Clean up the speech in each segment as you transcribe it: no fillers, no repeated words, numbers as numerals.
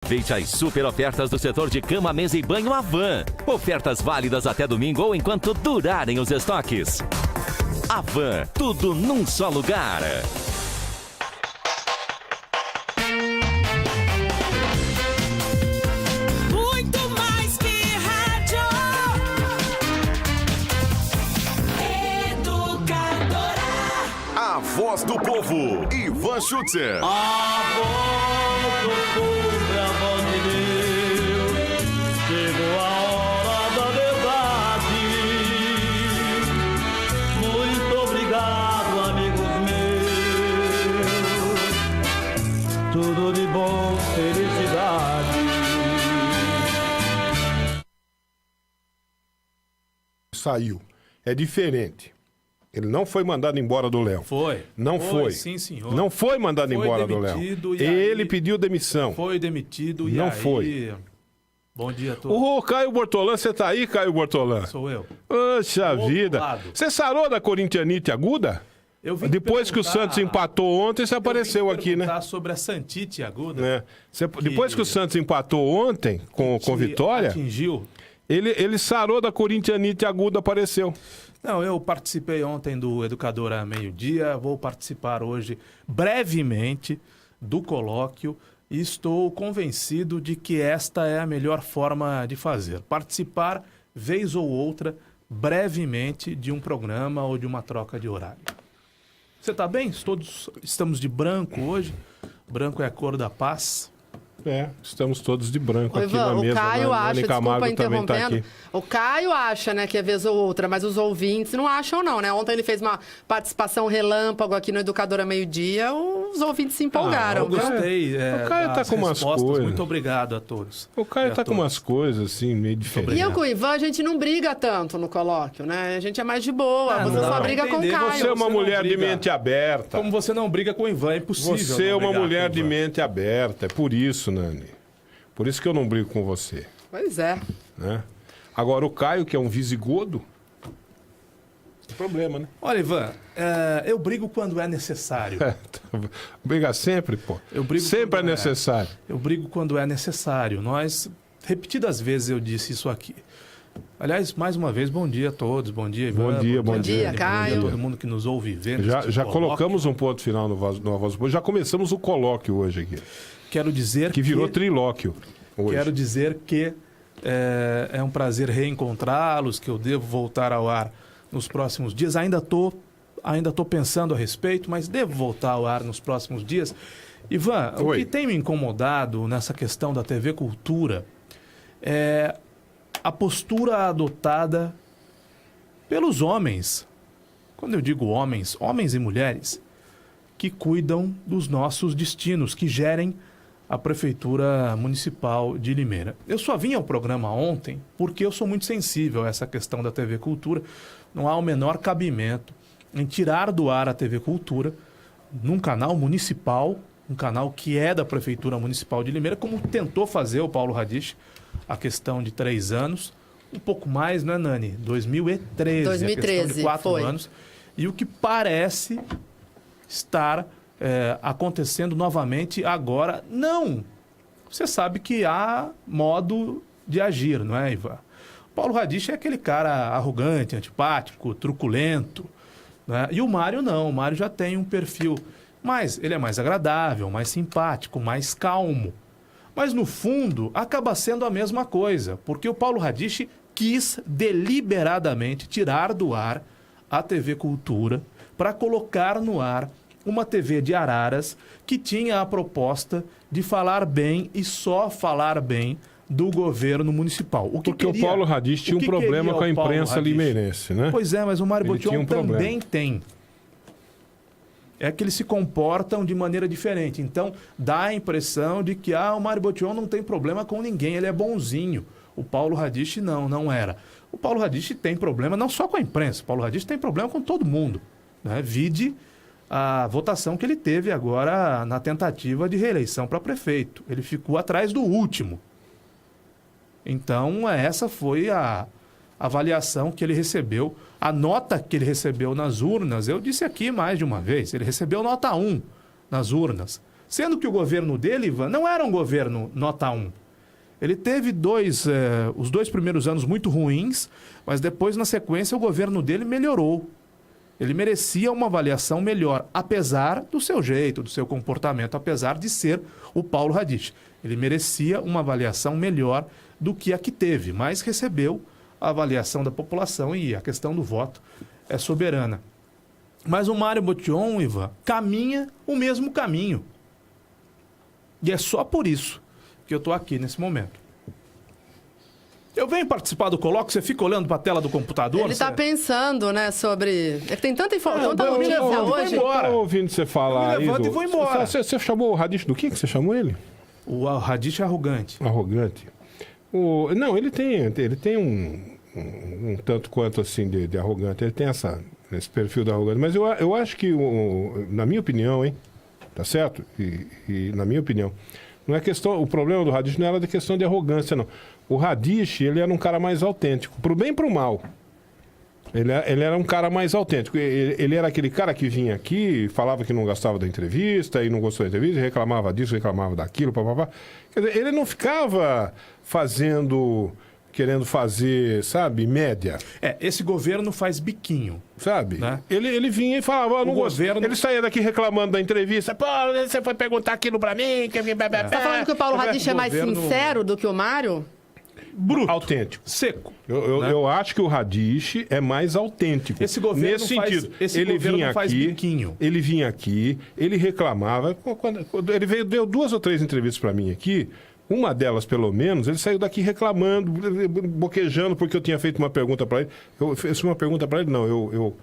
Aproveite as super ofertas do setor de cama, mesa e banho Havan. Ofertas válidas até domingo ou enquanto durarem os estoques. Havan, tudo num só lugar. Muito mais que rádio. Educadora. A voz do povo, Ivan Schutzer. A voz do povo é a voz de Deus. Chegou a hora da verdade. Muito obrigado, amigos meus. Tudo de bom, felicidade. Saiu. É diferente. Ele não foi mandado embora do Léo. Foi. Não foi. Sim, senhor. Não foi mandado Foi embora do Léo. demitido e Ele aí- pediu demissão. Foi demitido e Não aí... foi. Bom dia a todos. Ô, Caio Bortolã, você tá aí, Caio Bortolã? Sou eu. Poxa Do outro vida. lado. Você sarou da corintianite aguda? Eu vim Depois que o perguntar- Santos empatou ontem, você apareceu aqui, né? perguntar sobre a Santite aguda. É. Depois que o Santos empatou ontem com que vitória, atingiu. ele sarou da corintianite aguda, apareceu. Não, eu participei ontem do Educadora Meio-Dia, vou participar hoje brevemente do colóquio e estou convencido de que esta é a melhor forma de fazer. Participar, vez ou outra, brevemente de um programa ou de uma troca de horário. Você está bem? Todos estamos de branco hoje. Branco é a cor da paz. É, estamos todos de branco Ô, aqui Ivan, na mesa. o Caio Nani acha, Camargo desculpa também tá interrompendo, aqui. o Caio acha, né, que é vez ou outra, mas os ouvintes não acham não, né? Ontem ele fez uma participação relâmpago aqui no Educadora Meio-Dia, os ouvintes se empolgaram. Eu gostei. O Caio tá das com umas respostas. coisas. Muito obrigado a todos. O Caio E a tá com todas. umas coisas assim, meio E diferentes. eu com o Ivan, a gente não briga tanto no colóquio, né? A gente é mais de boa, Ah, você não, só não. briga com o Entender, Caio. Você é uma Você não mulher de briga. mente aberta. Como você não briga com o Ivan, é impossível. Você é não uma brigar mulher com o de Ivan. mente aberta. É por isso, Nani. Por isso que eu não brigo com você. Pois é. Né? Agora, o Caio, que é um visigodo, tem problema, né? Olha, Ivan, eu brigo quando é necessário. Briga sempre, pô. Eu brigo Sempre é quando necessário. Eu brigo quando é necessário. Repetidas vezes eu disse isso aqui. Aliás, mais uma vez, bom dia a todos. Bom dia, Ivan. Bom dia, Bom dia, Caio. Bom dia a todo mundo que nos ouve e vê. Já neste colóquio. colocamos um ponto final no Voz do Povo. Já começamos o colóquio hoje aqui. Quero dizer Que virou trilóquio hoje. Quero dizer que é um prazer reencontrá-los, que eu devo voltar ao ar nos próximos dias. Ainda tô pensando a respeito, mas devo voltar ao ar nos próximos dias. Ivan, o Oi. que tem me incomodado nessa questão da TV Cultura é a postura adotada pelos homens. Quando eu digo homens, homens e mulheres, que cuidam dos nossos destinos, que gerem a Prefeitura Municipal de Limeira. Eu só vim ao programa ontem porque eu sou muito sensível a essa questão da TV Cultura. Não há o menor cabimento em tirar do ar a TV Cultura num canal municipal, um canal que é da Prefeitura Municipal de Limeira, como tentou fazer o Paulo Radich a questão de 3 anos. Um pouco mais, não é, Nani? 2013. 2013, a questão de 4 foi. anos. E o que parece estar acontecendo novamente agora. Não! Você sabe que há modo de agir, não é, Ivan? Paulo Radich é aquele cara arrogante, antipático, truculento. Né? E o Mário não. O Mário já tem um perfil mais... Ele é mais agradável, mais simpático, mais calmo. Mas, no fundo, acaba sendo a mesma coisa. Porque o Paulo Radich quis deliberadamente tirar do ar a TV Cultura para colocar no ar uma TV de Araras que tinha a proposta de falar bem e só falar bem do governo municipal. Porque o Paulo Radich tinha um problema com a imprensa limeirense, né? Pois é, mas o Mário Ele tinha Botion um problema. também tem. É que eles se comportam de maneira diferente. Então, dá a impressão de que o Mário Botion não tem problema com ninguém, ele é bonzinho. O Paulo Radich não era. O Paulo Radich tem problema não só com a imprensa, o Paulo Radich tem problema com todo mundo. Né? Vide a votação que ele teve agora na tentativa de reeleição para prefeito. Ele ficou atrás do último. Então, essa foi a avaliação que ele recebeu, a nota que ele recebeu nas urnas. Eu disse aqui mais de uma vez, ele recebeu nota 1 nas urnas. Sendo que o governo dele, Ivan, não era um governo nota 1. Ele teve os 2 primeiros anos muito ruins, mas depois, na sequência, o governo dele melhorou. Ele merecia uma avaliação melhor, apesar do seu jeito, do seu comportamento, apesar de ser o Paulo Radiche. Ele merecia uma avaliação melhor do que a que teve, mas recebeu a avaliação da população e a questão do voto é soberana. Mas o Mário Botion, Ivan, caminha o mesmo caminho. E é só por isso que eu estou aqui nesse momento. Eu venho participar do colóquio, você fica olhando para a tela do computador? Ele está pensando, né, sobre... Tem tanta informação, tanta notícia hoje. Eu tô ouvindo você falar Eu me levanto e vou embora. Você chamou o Radiche do que você chamou ele? O Radiche é arrogante. Arrogante. Não, ele tem um tanto quanto assim de arrogante. Ele tem esse perfil da arrogante. Mas eu acho que, na minha opinião, hein? Tá certo? E na minha opinião, não é questão... O problema do Radiche não era de questão de arrogância, não. O Radiche, ele era um cara mais autêntico, pro bem e pro mal. Ele era um cara mais autêntico. Ele era aquele cara que vinha aqui, falava que não gostava da entrevista, e não gostou da entrevista, reclamava disso, reclamava daquilo, papapá. Quer dizer, ele não ficava querendo fazer, sabe, média. Esse governo faz biquinho. Sabe? Né? Ele vinha e falava, não governo... Ele saía daqui reclamando da entrevista. Pô, você foi perguntar aquilo pra mim... Você tá falando que o Paulo Radiche é mais sincero do que o Mário? Bruto. Autêntico. Seco. Eu acho que o Radiche é mais autêntico. Esse governo nesse sentido. Ele vinha faz aqui, biquinho. Ele vinha aqui, ele reclamava. Quando ele deu 2 ou 3 entrevistas pra mim aqui. Uma delas, pelo menos, ele saiu daqui reclamando, boquejando, porque eu tinha feito uma pergunta para ele. Eu fiz uma pergunta para ele, não.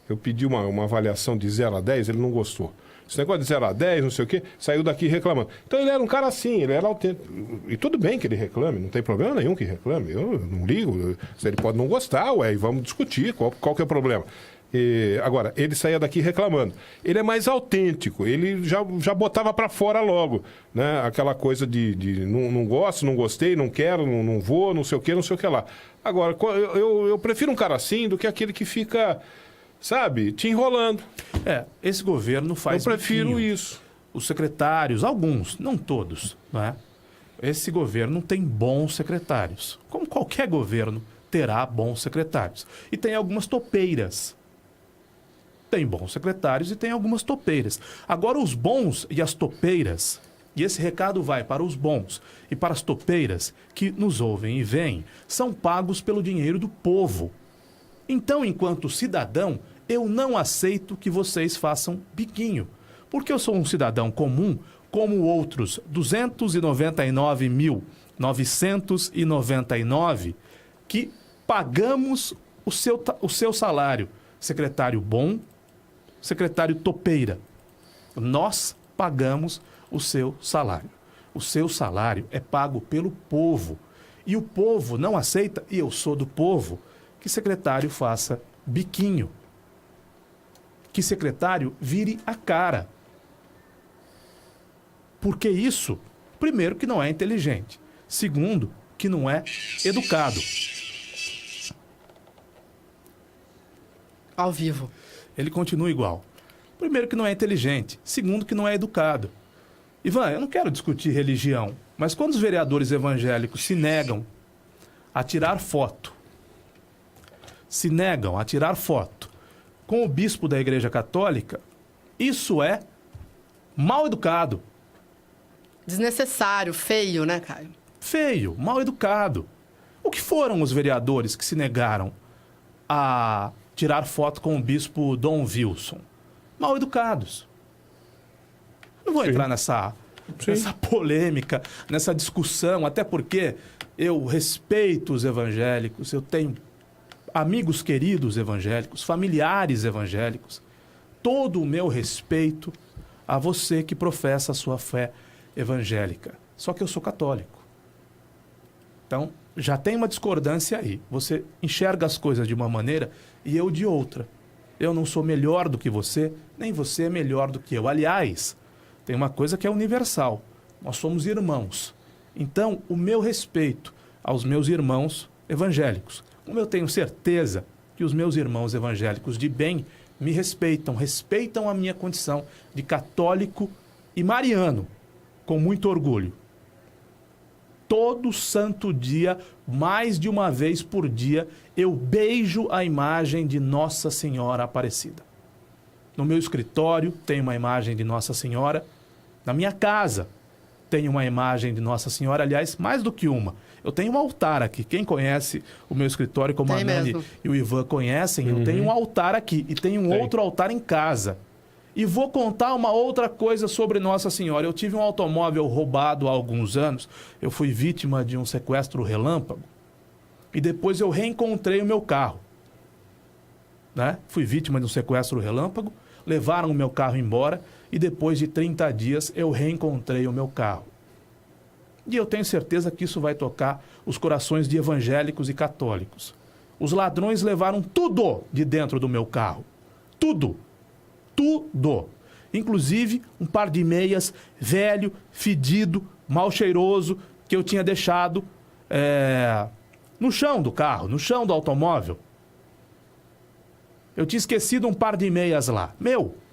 Eu pedi uma avaliação de 0 a 10, ele não gostou. Esse negócio de 0 a 10, não sei o quê, saiu daqui reclamando. Então ele era um cara assim, ele era autêntico. E tudo bem que ele reclame, não tem problema nenhum que reclame. Eu não ligo. Ele pode não gostar, e vamos discutir qual que é o problema. Agora, ele saía daqui reclamando. Ele é mais autêntico, ele já botava para fora logo, né? Aquela coisa de não gosto, não gostei, não quero, não vou, não sei o que lá. Agora, eu prefiro um cara assim do que aquele que fica, sabe, te enrolando. Esse governo faz Eu prefiro biquinho. isso. Os secretários, alguns, não todos, não é? Esse governo tem bons secretários. Como qualquer governo terá bons secretários. E tem algumas topeiras. Tem bons secretários e tem algumas topeiras. Agora, os bons e as topeiras, e esse recado vai para os bons e para as topeiras que nos ouvem e veem, são pagos pelo dinheiro do povo. Então, enquanto cidadão, eu não aceito que vocês façam biquinho. Porque eu sou um cidadão comum, como outros 299.999, que pagamos o seu salário. Secretário bom, secretário topeira. Nós pagamos o seu salário. O seu salário é pago pelo povo. E o povo não aceita, e eu sou do povo, que secretário faça biquinho. Que secretário vire a cara. Porque isso, primeiro, que não é inteligente. Segundo, que não é educado. Ao vivo. Ele continua igual. Primeiro, que não é inteligente. Segundo, que não é educado. Ivan, eu não quero discutir religião, mas quando os vereadores evangélicos se negam a tirar foto, com o bispo da Igreja Católica, isso é mal educado. Desnecessário, feio, né, Caio? Feio, mal educado. O que foram os vereadores que se negaram a tirar foto com o bispo Dom Wilson? Mal educados. Não vou entrar nessa polêmica, nessa discussão, até porque eu respeito os evangélicos, eu tenho amigos queridos evangélicos, familiares evangélicos. Todo o meu respeito a você que professa a sua fé evangélica. Só que eu sou católico. Então, já tem uma discordância aí. Você enxerga as coisas de uma maneira e eu de outra. Eu não sou melhor do que você, nem você é melhor do que eu. Aliás, tem uma coisa que é universal. Nós somos irmãos. Então, o meu respeito aos meus irmãos evangélicos. Como eu tenho certeza que os meus irmãos evangélicos de bem me respeitam a minha condição de católico e Mariano, com muito orgulho. Todo santo dia, mais de uma vez por dia, eu beijo a imagem de Nossa Senhora Aparecida. No meu escritório tem uma imagem de Nossa Senhora. Na minha casa tem uma imagem de Nossa Senhora. Aliás, mais do que uma. Eu tenho um altar aqui. Quem conhece o meu escritório, como a Nani e o Ivan conhecem, eu tenho um altar aqui. E tenho um outro altar em casa. E vou contar uma outra coisa sobre Nossa Senhora. Eu tive um automóvel roubado há alguns anos. Eu fui vítima de um sequestro relâmpago. E depois eu reencontrei o meu carro. Né? Fui vítima de um sequestro relâmpago. Levaram o meu carro embora. E depois de 30 dias eu reencontrei o meu carro. E eu tenho certeza que isso vai tocar os corações de evangélicos e católicos. Os ladrões levaram tudo de dentro do meu carro. Tudo. Tudo. Inclusive um par de meias velho, fedido, mal cheiroso, que eu tinha deixado no chão do carro, no chão do automóvel. Eu tinha esquecido um par de meias lá.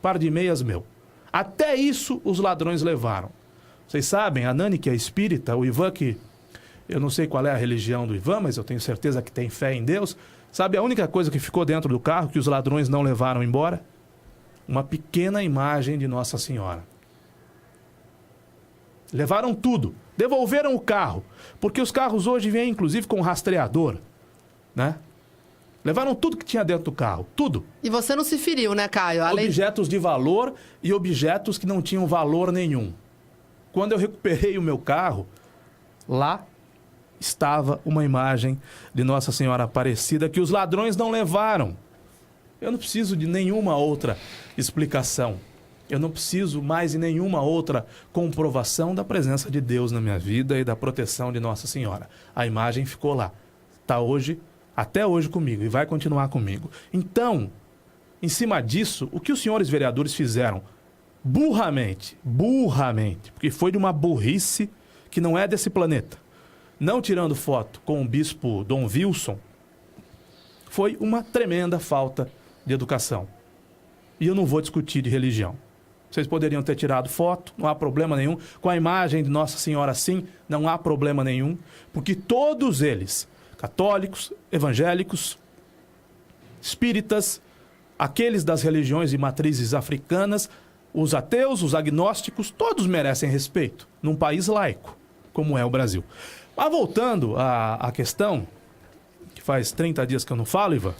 Par de meias meu. Até isso os ladrões levaram. Vocês sabem, a Nani, que é espírita, o Ivan, que eu não sei qual é a religião do Ivan, mas eu tenho certeza que tem fé em Deus. Sabe a única coisa que ficou dentro do carro, que os ladrões não levaram embora? Uma pequena imagem de Nossa Senhora. Levaram tudo. Devolveram o carro. Porque os carros hoje vêm, inclusive, com rastreador. Né? Levaram tudo que tinha dentro do carro. Tudo. E você não se feriu, né, Caio? Objetos de valor e objetos que não tinham valor nenhum. Quando eu recuperei o meu carro, lá estava uma imagem de Nossa Senhora Aparecida que os ladrões não levaram. Eu não preciso de nenhuma outra explicação. Eu não preciso mais de nenhuma outra comprovação da presença de Deus na minha vida e da proteção de Nossa Senhora. A imagem ficou lá. Está hoje, até hoje comigo e vai continuar comigo. Então, em cima disso, o que os senhores vereadores fizeram? Burramente, porque foi de uma burrice que não é desse planeta. Não tirando foto com o bispo Dom Wilson, foi uma tremenda falta de educação. E eu não vou discutir de religião. Vocês poderiam ter tirado foto, não há problema nenhum. Com a imagem de Nossa Senhora, sim, não há problema nenhum. Porque todos eles, católicos, evangélicos, espíritas, aqueles das religiões e matrizes africanas, os ateus, os agnósticos, todos merecem respeito num país laico, como é o Brasil. Mas voltando à questão, que faz 30 dias que eu não falo, Ivan,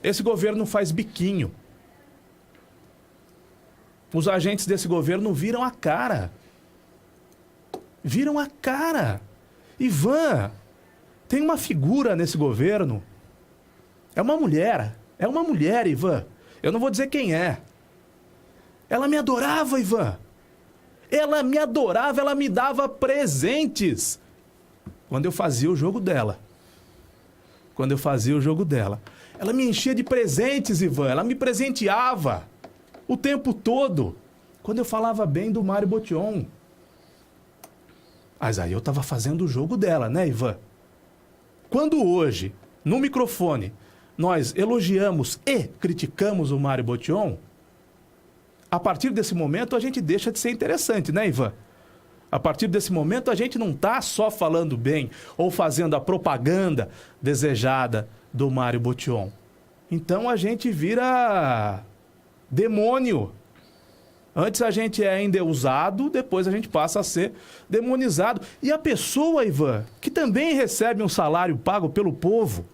esse governo faz biquinho. Os agentes desse governo viram a cara. Viram a cara. Ivan, tem uma figura nesse governo. É uma mulher, Ivan. Eu não vou dizer quem é. Ela me adorava, Ivan. Ela me adorava, ela me dava presentes. Quando eu fazia o jogo dela. Ela me enchia de presentes, Ivan. Ela me presenteava o tempo todo. Quando eu falava bem do Mário Botion. Mas aí eu estava fazendo o jogo dela, né, Ivan? Quando hoje, no microfone, nós elogiamos e criticamos o Mário Botion, a partir desse momento a gente deixa de ser interessante, né, Ivan? A partir desse momento a gente não está só falando bem ou fazendo a propaganda desejada do Mário Botion. Então a gente vira demônio. Antes a gente é endeusado, depois a gente passa a ser demonizado. E a pessoa, Ivan, que também recebe um salário pago pelo povo,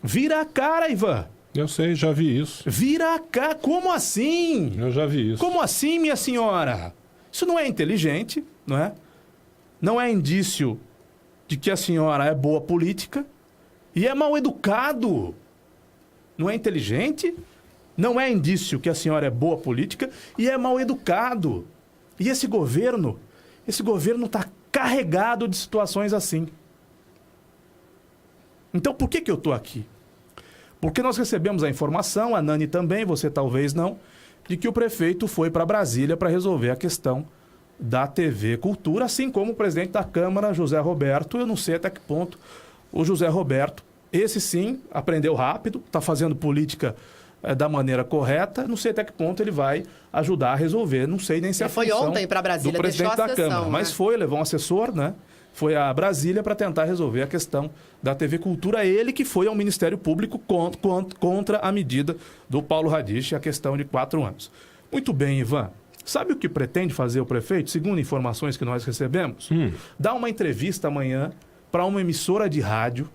vira a cara, Ivan. Eu sei, já vi isso. Vira a cara. Como assim? Eu já vi isso. Como assim, minha senhora? Isso não é inteligente, não é? Não é indício de que a senhora é boa política e é mal educado. Não é inteligente? Não é indício que a senhora é boa política e é mal educado. E esse governo está carregado de situações assim. Então, por que eu estou aqui? Porque nós recebemos a informação, a Nani também, você talvez não, de que o prefeito foi para Brasília para resolver a questão da TV Cultura, assim como o presidente da Câmara, José Roberto. Eu não sei até que ponto o José Roberto, esse sim, aprendeu rápido, está fazendo política da maneira correta. Não sei até que ponto ele vai ajudar a resolver. Não sei nem se Ele a foi função ontem pra Brasília, do presidente deixou a da sessão, Câmara. Mas né? foi, levou um assessor, né? Foi a Brasília para tentar resolver a questão da TV Cultura. Ele que foi ao Ministério Público contra a medida do Paulo Radich, a questão de 4 anos. Muito bem, Ivan. Sabe o que pretende fazer o prefeito, segundo informações que nós recebemos? Dar uma entrevista amanhã para uma emissora de rádio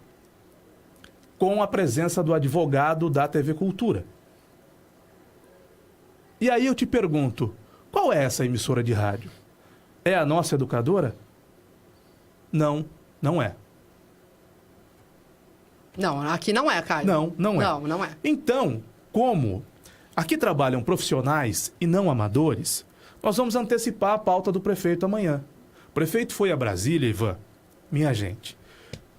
com a presença do advogado da TV Cultura. E aí eu te pergunto, qual é essa emissora de rádio? É a Nossa Educadora? Não, não é. Não, aqui não é, Caio. Não, não é. Não, não é. Então, como aqui trabalham profissionais e não amadores, nós vamos antecipar a pauta do prefeito amanhã. O prefeito foi a Brasília, Ivan, minha gente,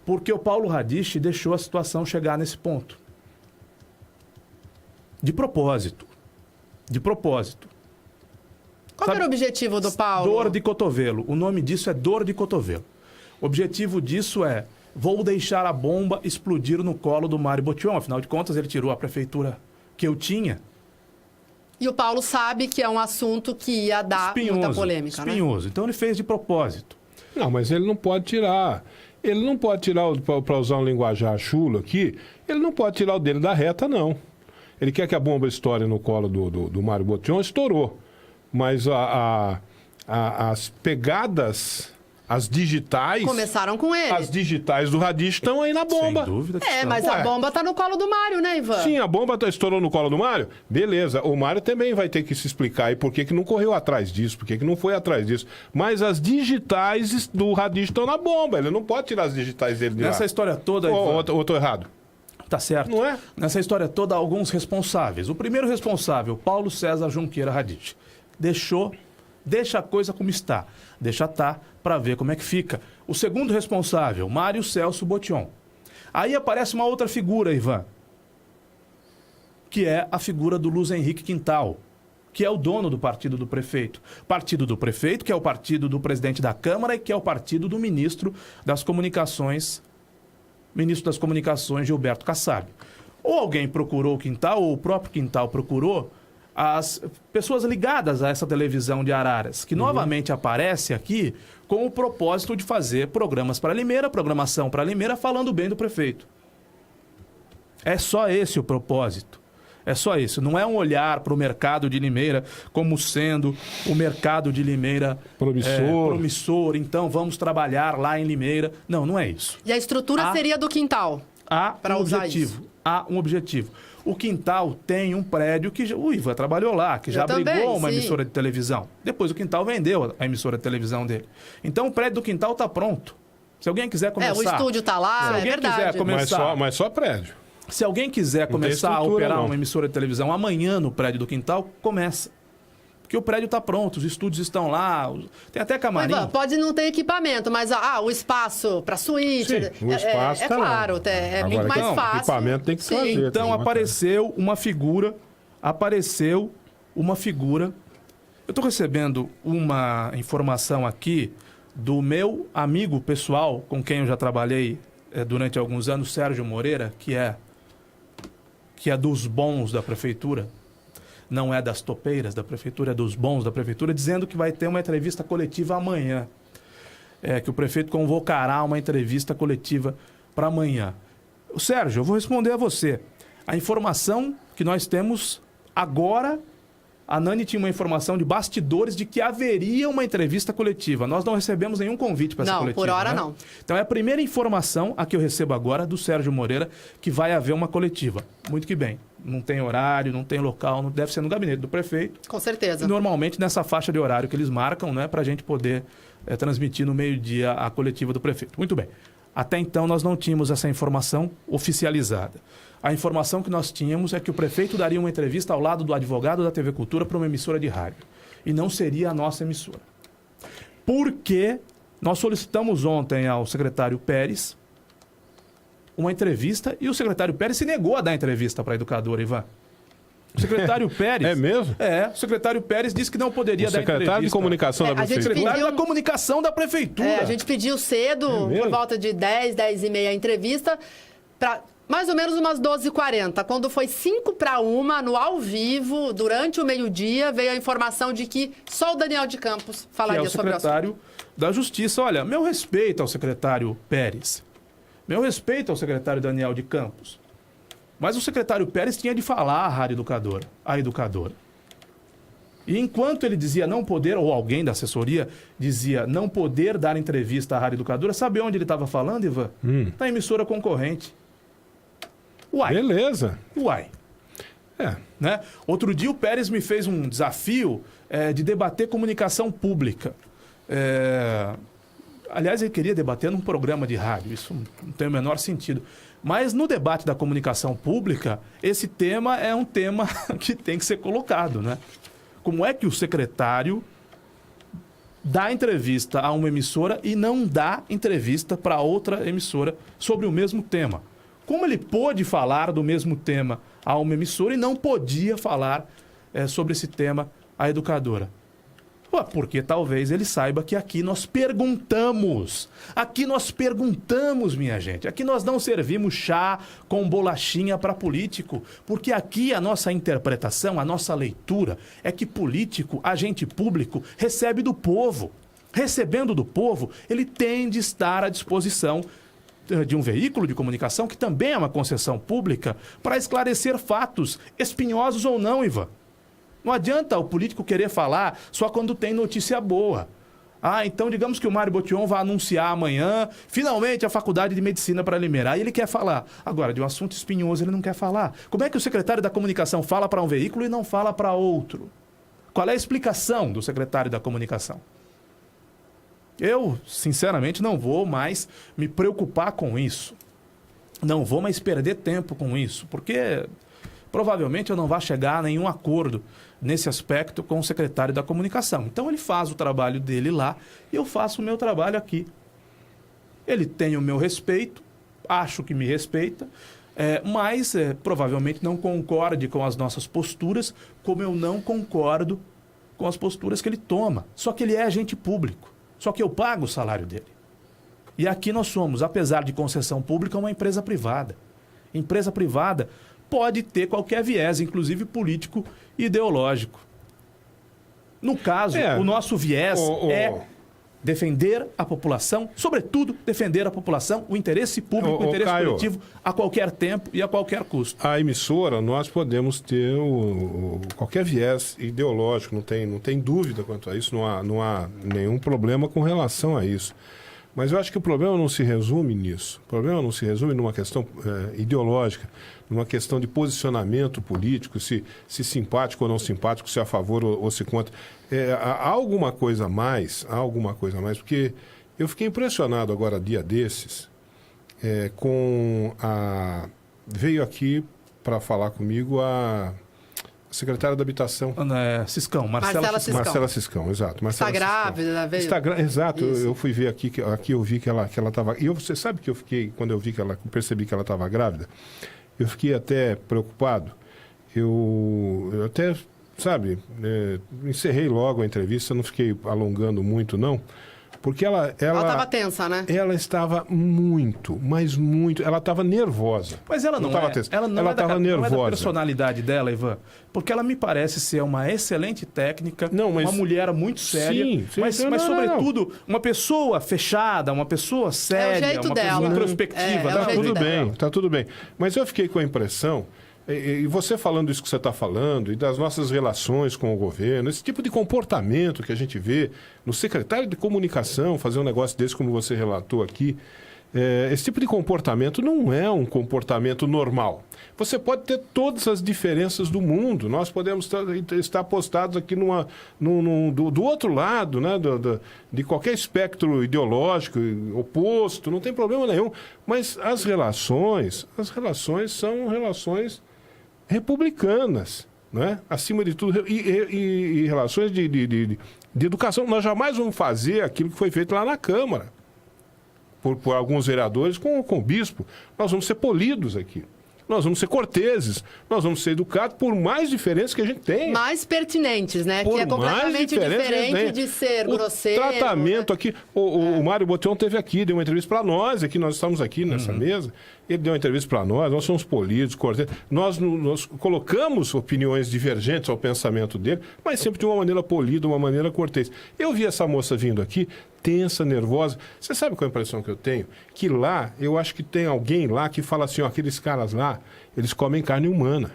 porque o Paulo Radich deixou a situação chegar nesse ponto. De propósito. De propósito. Qual que era o objetivo do Paulo? Dor de cotovelo. O nome disso é dor de cotovelo. O objetivo disso é: vou deixar a bomba explodir no colo do Mário Botion. Afinal de contas, ele tirou a prefeitura que eu tinha. E o Paulo sabe que é um assunto que ia dar muita polêmica, né? Espinhoso. Então ele fez de propósito. Não, mas ele não pode tirar. Ele não pode tirar, para usar um linguajar chulo aqui, ele não pode tirar o dele da reta, não. Ele quer que a bomba estoure no colo do Mário Botion, estourou. Mas as pegadas, as digitais... Começaram com ele. As digitais do Radich estão aí na bomba. Sem dúvida que É, estão. mas Ué. a bomba tá no colo do Mário, né, Ivan? Sim, a bomba estourou no colo do Mário. Beleza, o Mário também vai ter que se explicar aí por que que não correu atrás disso, por que que não foi atrás disso. Mas as digitais do Radich estão na bomba. Ele não pode tirar as digitais dele de lá. Nessa história toda, Ou Ivan, eu tô errado? tá certo? Não é? Nessa história toda, há alguns responsáveis. O primeiro responsável, Paulo César Junqueira Radich, deixa a coisa como está. Deixa para ver como é que fica. O segundo responsável, Mário Celso Botion. Aí aparece uma outra figura, Ivan, que é a figura do Luiz Henrique Quintal, que é o dono do partido do prefeito. Partido do prefeito, que é o partido do presidente da Câmara e que é o partido do ministro das Comunicações, Gilberto Kassab. Ou alguém procurou o Quintal, ou o próprio Quintal procurou as pessoas ligadas a essa televisão de Araras, que novamente aparece aqui com o propósito de fazer programas para Limeira, programação para Limeira, falando bem do prefeito. É só esse o propósito. É só isso. Não é um olhar para o mercado de Limeira como sendo o mercado de Limeira promissor. Então vamos trabalhar lá em Limeira. Não, não é isso. E a estrutura seria do Quintal. Há Pra um usar objetivo. Há um objetivo. O Quintal tem um prédio que o Ivan trabalhou lá, que já também, abrigou uma sim. emissora de televisão. Depois o Quintal vendeu a emissora de televisão dele. Então o prédio do Quintal está pronto. Se alguém quiser começar... O estúdio tá lá, Se é alguém verdade. quiser começar... Mas só prédio. Se alguém quiser começar a estrutura, operar não. uma emissora de televisão amanhã no prédio do Quintal, começa. Porque o prédio está pronto, os estúdios estão lá, tem até camarim. Ivan, pode não ter equipamento, mas o espaço para suíte... Sim, o espaço tá lá. claro, é Agora, muito mais então, fácil. equipamento tem que Sim. fazer. Então tem apareceu uma figura. Eu estou recebendo uma informação aqui do meu amigo pessoal, com quem eu já trabalhei durante alguns anos, Sérgio Moreira, que é dos bons da prefeitura, não é das topeiras da prefeitura, é dos bons da prefeitura, dizendo que vai ter uma entrevista coletiva amanhã. Que o prefeito convocará uma entrevista coletiva para amanhã. Sérgio, eu vou responder a você. A informação que nós temos agora, a Nani tinha uma informação de bastidores de que haveria uma entrevista coletiva. Nós não recebemos nenhum convite para essa coletiva. Não, por hora né? não. Então é a primeira informação a que eu recebo agora do Sérgio Moreira que vai haver uma coletiva. Muito que bem. Não tem horário, não tem local, não deve ser no gabinete do prefeito. Com certeza. Normalmente nessa faixa de horário que eles marcam, né, para a gente poder transmitir no meio-dia a coletiva do prefeito. Muito bem. Até então nós não tínhamos essa informação oficializada. A informação que nós tínhamos é que o prefeito daria uma entrevista ao lado do advogado da TV Cultura para uma emissora de rádio. E não seria a nossa emissora. Porque nós solicitamos ontem ao secretário Pérez uma entrevista e o secretário Pérez se negou a dar entrevista para a educadora, Ivan. O secretário Pérez... É mesmo? O secretário Pérez disse que não poderia dar entrevista. O secretário de comunicação da a gente prefeitura. Secretário da comunicação da prefeitura. A gente pediu cedo, mesmo? por volta de 10, 10 e meia, a entrevista, para Mais ou menos umas 12h40, quando foi 12:55, no ao vivo, durante o meio-dia, veio a informação de que só o Daniel de Campos Que é falaria o sobre o assunto. secretário da Justiça. Olha, meu respeito ao secretário Pérez. Meu respeito ao secretário Daniel de Campos. Mas o secretário Pérez tinha de falar à Rádio Educadora, a educadora. E enquanto ele dizia não poder, ou alguém da assessoria dizia não poder dar entrevista à Rádio Educadora, sabe onde ele estava falando, Ivan? Na emissora concorrente. Uai. Beleza. Uai. É. Né? Outro dia o Pérez me fez um desafio de debater comunicação pública. Aliás, ele queria debater num programa de rádio, isso não tem o menor sentido. Mas no debate da comunicação pública, esse tema é um tema que tem que ser colocado, né? Como é que o secretário dá entrevista a uma emissora e não dá entrevista para outra emissora sobre o mesmo tema? Como ele pôde falar do mesmo tema a uma emissora e não podia falar sobre esse tema à educadora? Porque talvez ele saiba que aqui nós perguntamos. Aqui nós perguntamos, minha gente. Aqui nós não servimos chá com bolachinha para político. Porque aqui a nossa interpretação, a nossa leitura é que político, agente público, recebe do povo. Recebendo do povo, ele tem de estar à disposição de um veículo de comunicação, que também é uma concessão pública, para esclarecer fatos, espinhosos ou não, Ivan. Não adianta o político querer falar só quando tem notícia boa. Então digamos que o Mário Botion vai anunciar amanhã, finalmente, a Faculdade de Medicina para Limeira. Aí ele quer falar. Agora, de um assunto espinhoso, ele não quer falar. Como é que o secretário da comunicação fala para um veículo e não fala para outro? Qual é a explicação do secretário da comunicação? Eu, sinceramente, não vou mais me preocupar com isso. Não vou mais perder tempo com isso, porque provavelmente eu não vou chegar a nenhum acordo nesse aspecto com o secretário da comunicação. Então ele faz o trabalho dele lá e eu faço o meu trabalho aqui. Ele tem o meu respeito, acho que me respeita, mas provavelmente não concorde com as nossas posturas, como eu não concordo com as posturas que ele toma. Só que ele é agente público. Só que eu pago o salário dele. E aqui nós somos, apesar de concessão pública, uma empresa privada. Empresa privada pode ter qualquer viés, inclusive político e ideológico. No caso, o nosso viés é defender a população, sobretudo defender a população, o interesse público, o interesse coletivo, a qualquer tempo e a qualquer custo. A emissora, nós podemos ter qualquer viés ideológico, não tem dúvida quanto a isso, não há nenhum problema com relação a isso. Mas eu acho que o problema não se resume nisso. O problema não se resume numa questão ideológica, numa questão de posicionamento político, se simpático ou não simpático, se a favor ou se contra. Há alguma coisa a mais, porque eu fiquei impressionado agora, dia desses, veio aqui para falar comigo a secretária da Habitação. Ciscão, Marcela Ciscão. Marcela Ciscão, exato. Está grávida, veio. Exato, eu fui ver aqui eu vi que ela estava... E você sabe que eu fiquei, quando eu percebi que ela estava grávida, eu fiquei até preocupado. Eu até, sabe, encerrei logo a entrevista, não fiquei alongando muito, não. Porque ela estava tensa, né? Ela estava muito, mas muito... Ela estava nervosa. Mas ela não estava tensa. Ela não estava nervosa. Não é da personalidade dela, Ivan. Porque ela me parece ser uma excelente técnica, uma mulher muito séria. Sim, mas sobretudo, uma pessoa fechada, uma pessoa séria, uma pessoa introspectiva. Tá tudo bem. Mas eu fiquei com a impressão... E você falando isso que você está falando, e das nossas relações com o governo, esse tipo de comportamento que a gente vê no secretário de comunicação fazer um negócio desse, como você relatou aqui, esse tipo de comportamento não é um comportamento normal. Você pode ter todas as diferenças do mundo, nós podemos estar postados aqui do outro lado, né, de qualquer espectro ideológico, oposto, não tem problema nenhum, mas as relações são relações republicanas, né? Acima de tudo, e relações de educação. Nós jamais vamos fazer aquilo que foi feito lá na Câmara, por alguns vereadores com o bispo. Nós vamos ser polidos aqui. Nós vamos ser corteses, nós vamos ser educados por mais diferenças que a gente tem. Mais pertinentes, né? Por Que é completamente mais diferença que diferente tem. de ser o grosseiro. tratamento aqui... O Mário Botion esteve aqui, deu uma entrevista para nós, aqui nós estamos aqui nessa mesa. Ele deu uma entrevista para nós somos polidos, corteses. Nós colocamos opiniões divergentes ao pensamento dele, mas sempre de uma maneira polida, uma maneira cortês. Eu vi essa moça vindo aqui, tensa, nervosa. Você sabe qual é a impressão que eu tenho? Que lá, eu acho que tem alguém lá que fala assim, ó, aqueles caras lá, eles comem carne humana.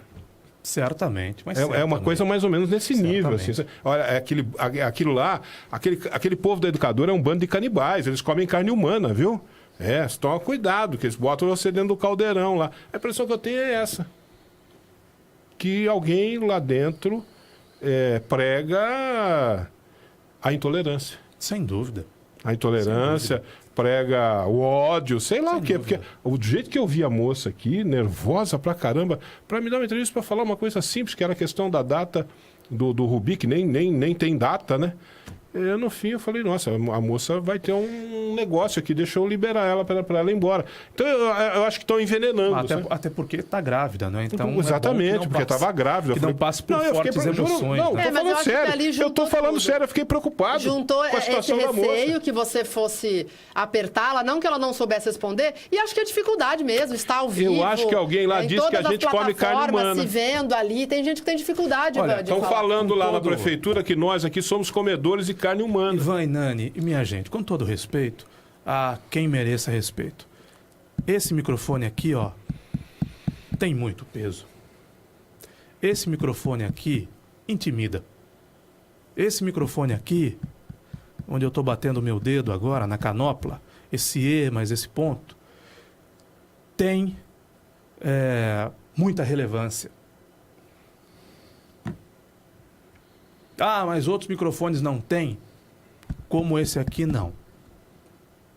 Certamente. Mas É uma certamente. coisa mais ou menos nesse nível. Assim. Certamente. Olha, aquilo lá, aquele povo da educadora é um bando de canibais, eles comem carne humana, viu? Toma cuidado, que eles botam você dentro do caldeirão lá. A impressão que eu tenho é essa. Que alguém lá dentro prega a intolerância. Sem dúvida. A intolerância, prega o ódio, sei lá o quê. Porque o jeito que eu vi a moça aqui, nervosa pra caramba, pra me dar uma entrevista pra falar uma coisa simples, que era a questão da data do Rubi, que nem tem data, né? No fim eu falei, nossa, a moça vai ter um negócio aqui, deixa eu liberar ela para ela ir embora. Então eu acho que estão envenenando. Até porque está grávida, né? Então, exatamente, porque estava grávida. Que não passe por fortes emoções. Não, né? tô falando sério. Eu tô falando sério, eu fiquei preocupado Juntou com a situação esse da moça. receio que você fosse apertá-la, não que ela não soubesse responder, e acho que é dificuldade mesmo, está ao vivo. Eu acho que alguém lá em disse que a todas as gente come carne humana. se vendo ali, tem gente que tem dificuldade. Olha, de Estão falar. falando lá na prefeitura que nós aqui somos comedores de carne humana. Ivan e Nani, e minha gente, com todo respeito, a quem mereça respeito. Esse microfone aqui, ó, tem muito peso. Esse microfone aqui intimida. Esse microfone aqui, onde eu estou batendo o meu dedo agora, na canopla, esse E mais esse ponto, tem muita relevância. Ah, mas outros microfones não têm? Como esse aqui, não.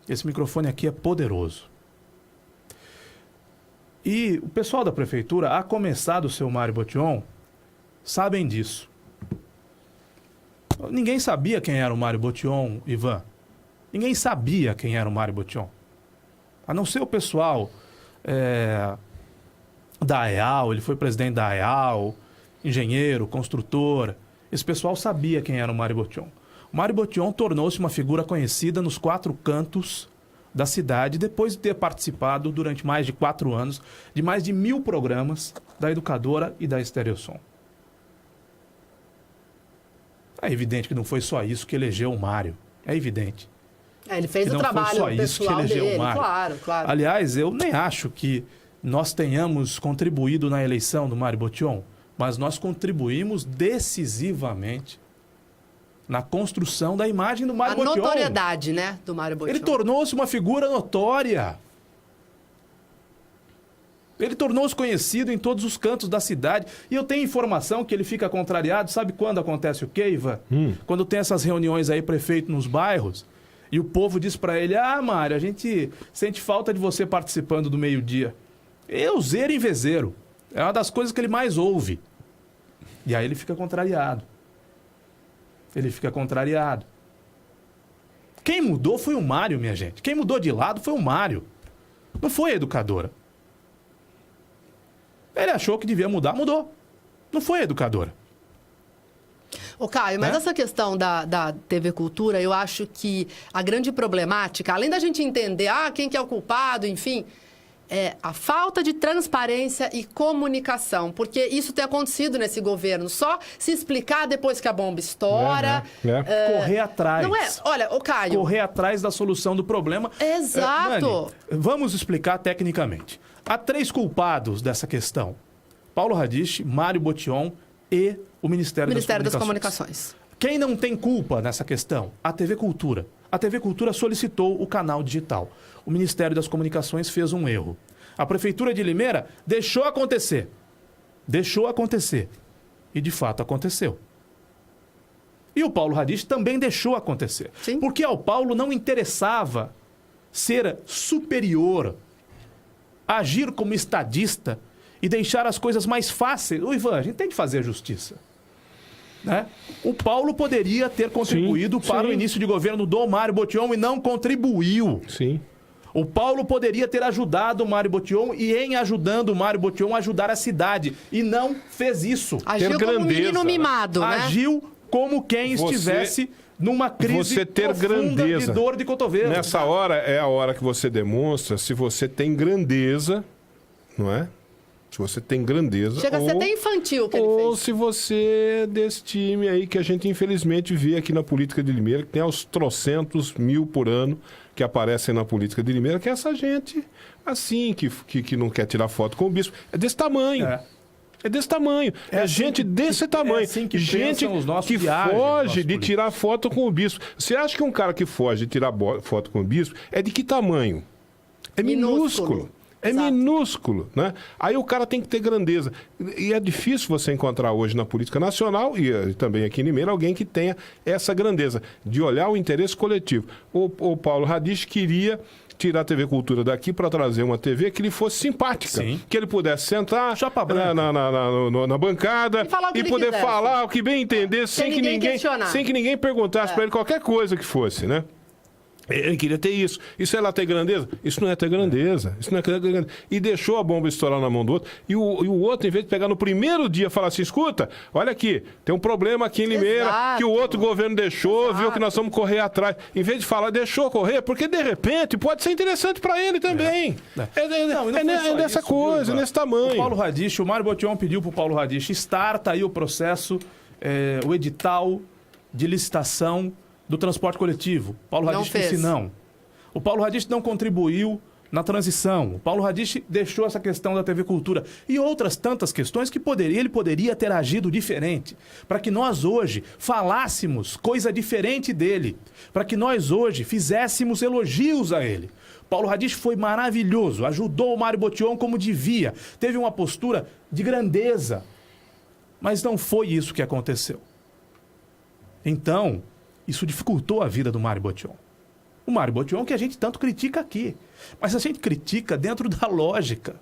Esse microfone aqui é poderoso. E o pessoal da prefeitura, a começar do seu Mário Botion, sabem disso. Ninguém sabia quem era o Mário Botion, Ivan. Ninguém sabia quem era o Mário Botion. A não ser o pessoal da AEAL, ele foi presidente da AEAL, engenheiro, construtor. Esse pessoal sabia quem era o Mário Botion. O Mário Botion tornou-se uma figura conhecida nos 4 cantos da cidade, depois de ter participado durante mais de 4 anos de mais de 1000 programas da Educadora e da Estereosom. É evidente que não foi só isso que elegeu o Mário. É evidente. Ele fez que o não foi trabalho só isso que pessoal elegeu dele, o Mário. claro. Aliás, eu nem acho que nós tenhamos contribuído na eleição do Mário Botion, mas nós contribuímos decisivamente na construção da imagem do Mário Botion. A notoriedade, né, do Mário Botion. Ele tornou-se uma figura notória. Ele tornou-se conhecido em todos os cantos da cidade. E eu tenho informação que ele fica contrariado. Sabe quando acontece o quê, Ivan? Quando tem essas reuniões aí, prefeito, nos bairros, e o povo diz pra ele, Mário, a gente sente falta de você participando do meio-dia. Euzeiro em vezeiro. É uma das coisas que ele mais ouve. E aí ele fica contrariado. Quem mudou foi o Mário, minha gente. Quem mudou de lado foi o Mário. Não foi a educadora. Ele achou que devia mudar, mudou. Não foi a educadora. Ô, Caio, mas essa questão da TV Cultura, eu acho que a grande problemática, além da gente entender, quem que é o culpado, enfim, é a falta de transparência e comunicação, porque isso tem acontecido nesse governo. Só se explicar depois que a bomba estoura. Correr atrás. Não é? Olha, ô Caio... Correr atrás da solução do problema. Exato. Nani, vamos explicar tecnicamente. Há 3 culpados dessa questão. Paulo Radiche, Mário Botion e o Ministério das Comunicações. Quem não tem culpa nessa questão? A TV Cultura. A TV Cultura solicitou o canal digital. O Ministério das Comunicações fez um erro. A Prefeitura de Limeira deixou acontecer. E, de fato, aconteceu. E o Paulo Radiche também deixou acontecer. Sim. Porque ao Paulo não interessava ser superior, agir como estadista e deixar as coisas mais fáceis. Ô, Ivan, a gente tem que fazer justiça. Né? O Paulo poderia ter contribuído para o início de governo do Mário Botion e não contribuiu. Sim. O Paulo poderia ter ajudado o Mário Botion e, em ajudando o Mário Botion, ajudar a cidade. E não fez isso. Agiu como um menino mimado, né? Agiu como quem estivesse numa crise você ter profunda grandeza. de dor de cotovelo. Nessa hora é a hora que você demonstra se você tem grandeza, não é? Se você tem grandeza. Chega a ser até infantil o que ele Ou fez. se você é desse time aí que a gente infelizmente vê aqui na política de Limeira, que tem aos trocentos mil por ano que aparecem na política de Limeira, que é essa gente assim, que não quer tirar foto com o bispo. É desse tamanho. É desse tamanho. É assim gente que- desse tamanho. é assim que gente pensam os nossos que viagens, foge nossos de políticos. tirar foto com o bispo. Você acha que um cara que foge de tirar foto com o bispo é de que tamanho? É minúsculo. É Exato. minúsculo, né? Aí o cara tem que ter grandeza. E é difícil você encontrar hoje na política nacional e também aqui em Limeira alguém que tenha essa grandeza de olhar o interesse coletivo. O Paulo Radich queria tirar a TV Cultura daqui para trazer uma TV que lhe fosse simpática. Sim. Que ele pudesse sentar Chapa branca. na bancada E falar o que e ele poder quisesse. falar o que bem entender Sem ninguém questionar. sem que ninguém perguntasse para ele qualquer coisa que fosse, né? Ele queria ter isso. Isso é lá ter grandeza? Isso não é ter grandeza. Isso não é ter grandeza. E deixou a bomba estourar na mão do outro. E o outro, em vez de pegar no primeiro dia e falar assim, escuta, olha aqui, tem um problema aqui em Limeira Exato. que o outro governo deixou, Exato. viu que nós vamos correr atrás. Em vez de falar, deixou correr, porque de repente pode ser interessante para ele também. Não, e não foi só Nessa isso, coisa, viu, nesse O tamanho. Paulo Radich, o Mário Botion pediu pro Paulo Radich, starta aí o processo, o edital de licitação do transporte coletivo. Paulo Não Radich fez. disse não. O Paulo Radich não contribuiu na transição. O Paulo Radich deixou essa questão da TV Cultura e outras tantas questões que ele poderia ter agido diferente, para que nós hoje falássemos coisa diferente dele, para que nós hoje fizéssemos elogios a ele. Paulo Radich foi maravilhoso, ajudou o Mário Botion como devia, teve uma postura de grandeza, mas não foi isso que aconteceu. Então, isso dificultou a vida do Mário Botion. O Mário Botion que a gente tanto critica aqui. Mas a gente critica dentro da lógica.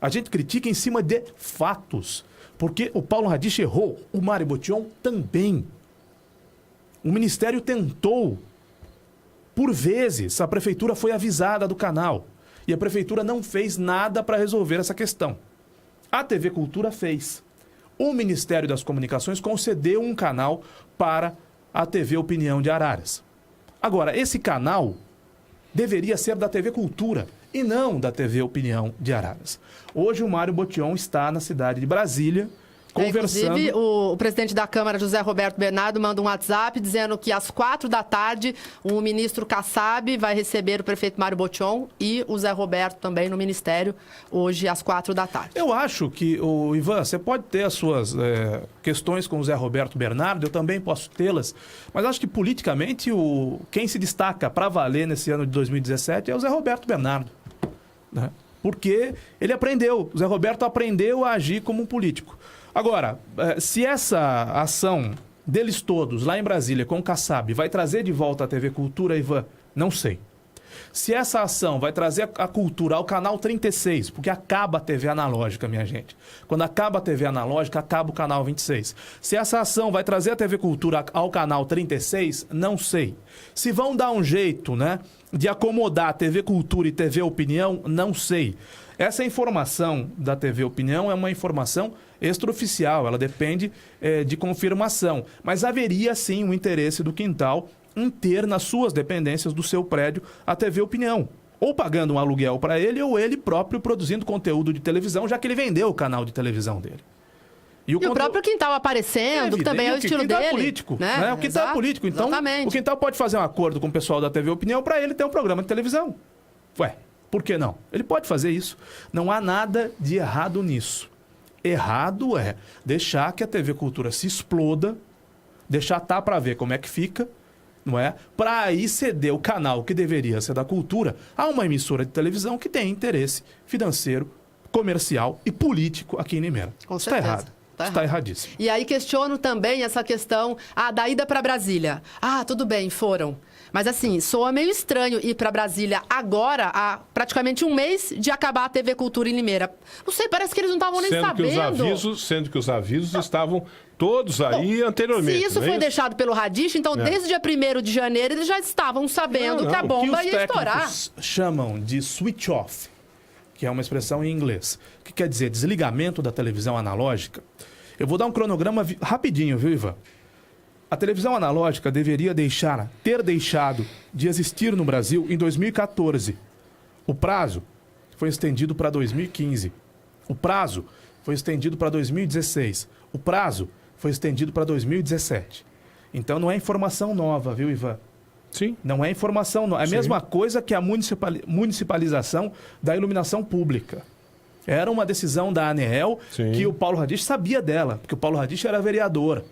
A gente critica em cima de fatos. Porque o Paulo Radich errou, o Mário Botion também. O Ministério tentou. Por vezes, a Prefeitura foi avisada do canal. E a Prefeitura não fez nada para resolver essa questão. A TV Cultura fez. O Ministério das Comunicações concedeu um canal para a TV Opinião de Araras. Agora, esse canal deveria ser da TV Cultura e não da TV Opinião de Araras. Hoje o Mário Botion está na cidade de Brasília, conversando... Inclusive, o presidente da Câmara, José Roberto Bernardo, manda um WhatsApp dizendo que às 4h o ministro Kassab vai receber o prefeito Mário Botion e o Zé Roberto também no ministério, hoje às 4h. Eu acho que, Ivan, você pode ter as suas questões com o Zé Roberto Bernardo, eu também posso tê-las, mas acho que politicamente quem se destaca para valer nesse ano de 2017 é o Zé Roberto Bernardo, né? Porque ele aprendeu, o Zé Roberto aprendeu a agir como um político. Agora, se essa ação deles todos lá em Brasília com o Kassab vai trazer de volta a TV Cultura, Ivan, não sei. Se essa ação vai trazer a cultura ao canal 36, porque acaba a TV analógica, minha gente. Quando acaba a TV analógica, acaba o canal 26. Se essa ação vai trazer a TV Cultura ao canal 36, não sei. Se vão dar um jeito, né, de acomodar a TV Cultura e TV Opinião, não sei. Essa informação da TV Opinião é uma informação extraoficial, ela depende de confirmação. Mas haveria sim um interesse do Quintal em ter nas suas dependências do seu prédio a TV Opinião. Ou pagando um aluguel para ele, ou ele próprio produzindo conteúdo de televisão, já que ele vendeu o canal de televisão dele. E o próprio Quintal aparecendo, que também é o estilo Quintal dele. É político, né? O Quintal é político. Então, exatamente. o Quintal pode fazer um acordo com o pessoal da TV Opinião para ele ter um programa de televisão. Ué, por que não? Ele pode fazer isso. Não há nada de errado nisso. Errado é deixar que a TV Cultura se exploda, deixar para ver como é que fica, não é? Para aí ceder o canal que deveria ser da cultura a uma emissora de televisão que tem interesse financeiro, comercial e político aqui em Limeira. Com Isso certeza. está errado. Está erradíssimo. E aí questiono também essa questão da ida para Brasília. Tudo bem, foram. Mas assim, soa meio estranho ir para Brasília agora, há praticamente um mês de acabar a TV Cultura em Limeira. Não sei, parece que eles não estavam nem sabendo. Sendo que os avisos estavam todos aí anteriormente. Se isso não é foi deixado pelo Radish, então desde o dia 1º de janeiro eles já estavam sabendo que a O que bomba os ia estourar. técnicos chamam de switch off, que é uma expressão em inglês, que quer dizer desligamento da televisão analógica. Eu vou dar um cronograma rapidinho, viu, Ivan? A televisão analógica deveria ter deixado de existir no Brasil em 2014. O prazo foi estendido para 2015. O prazo foi estendido para 2016. O prazo foi estendido para 2017. Então não é informação nova, viu, Ivan? Sim. Não é informação nova. É a mesma coisa que a municipalização da iluminação pública. Era uma decisão da ANEEL que o Paulo Radish sabia dela, porque o Paulo Radish era vereador.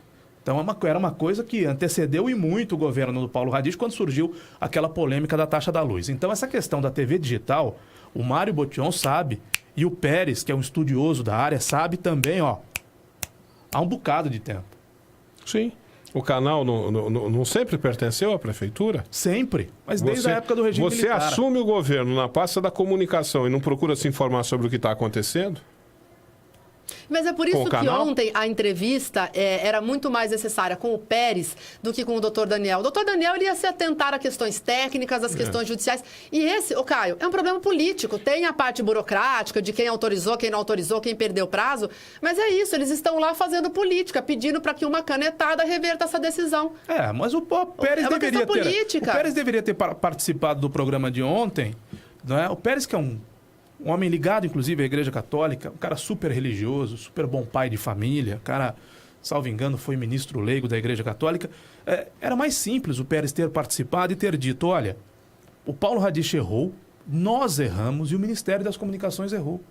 Então era uma coisa que antecedeu e muito o governo do Paulo Radish quando surgiu aquela polêmica da taxa da luz. Então essa questão da TV digital, o Mário Botion sabe, e o Pérez, que é um estudioso da área, sabe também, ó, há um bocado de tempo. Sim. O canal não sempre pertenceu à prefeitura? Sempre, mas desde a época do regime militar. Você assume o governo na pasta da comunicação e não procura se informar sobre o que está acontecendo? Mas é por isso que ontem a entrevista era muito mais necessária com o Pérez do que com o doutor Daniel. O doutor Daniel ele ia se atentar a questões técnicas, às questões judiciais. E esse, Caio, é um problema político. Tem a parte burocrática de quem autorizou, quem não autorizou, quem perdeu o prazo. Mas é isso, eles estão lá fazendo política, pedindo para que uma canetada reverta essa decisão. Mas o Pérez deveria ter... política. O Pérez deveria ter participado do programa de ontem. Não é? O Pérez, que é um homem ligado, inclusive, à Igreja Católica, um cara super religioso, super bom pai de família, cara, salvo engano, foi ministro leigo da Igreja Católica. Era mais simples o Pérez ter participado e ter dito, olha, o Paulo Radish errou, nós erramos e o Ministério das Comunicações errou.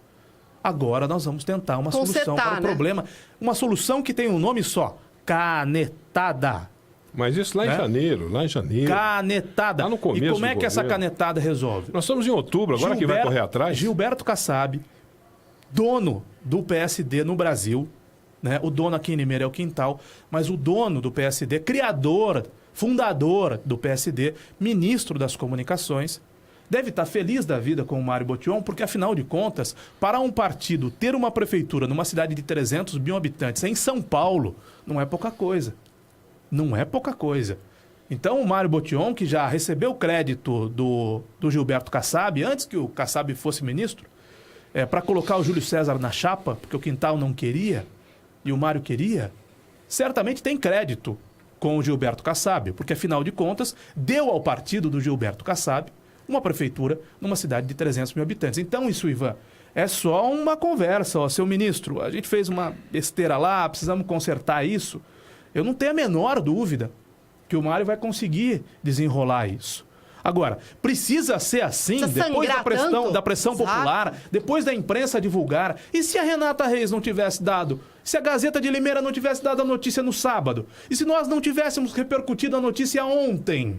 Agora nós vamos tentar uma solução para o problema. Uma solução que tem um nome só, canetada. Mas isso lá em janeiro, Canetada. Lá no começo e como é que essa canetada resolve? Nós estamos em outubro, agora que vai correr atrás. Gilberto Kassab, dono do PSD no Brasil, né? O dono aqui em Limeira é o Quintal, mas o dono do PSD, criador, fundador do PSD, ministro das Comunicações, deve estar feliz da vida com o Mário Botion, porque, afinal de contas, para um partido ter uma prefeitura numa cidade de 300 mil habitantes em São Paulo, não é pouca coisa. Não é pouca coisa. Então, o Mário Botion, que já recebeu crédito do Gilberto Kassab, antes que o Kassab fosse ministro, para colocar o Júlio César na chapa, porque o Quintal não queria e o Mário queria, certamente tem crédito com o Gilberto Kassab, porque, afinal de contas, deu ao partido do Gilberto Kassab uma prefeitura numa cidade de 300 mil habitantes. Então, isso, Ivan, é só uma conversa. Ó, seu ministro, a gente fez uma besteira lá, precisamos consertar isso. Eu não tenho a menor dúvida que o Mário vai conseguir desenrolar isso. Agora, precisa ser assim, depois da pressão popular, depois da imprensa divulgar. E se a Renata Reis não tivesse dado, se a Gazeta de Limeira não tivesse dado a notícia no sábado, e se nós não tivéssemos repercutido a notícia ontem?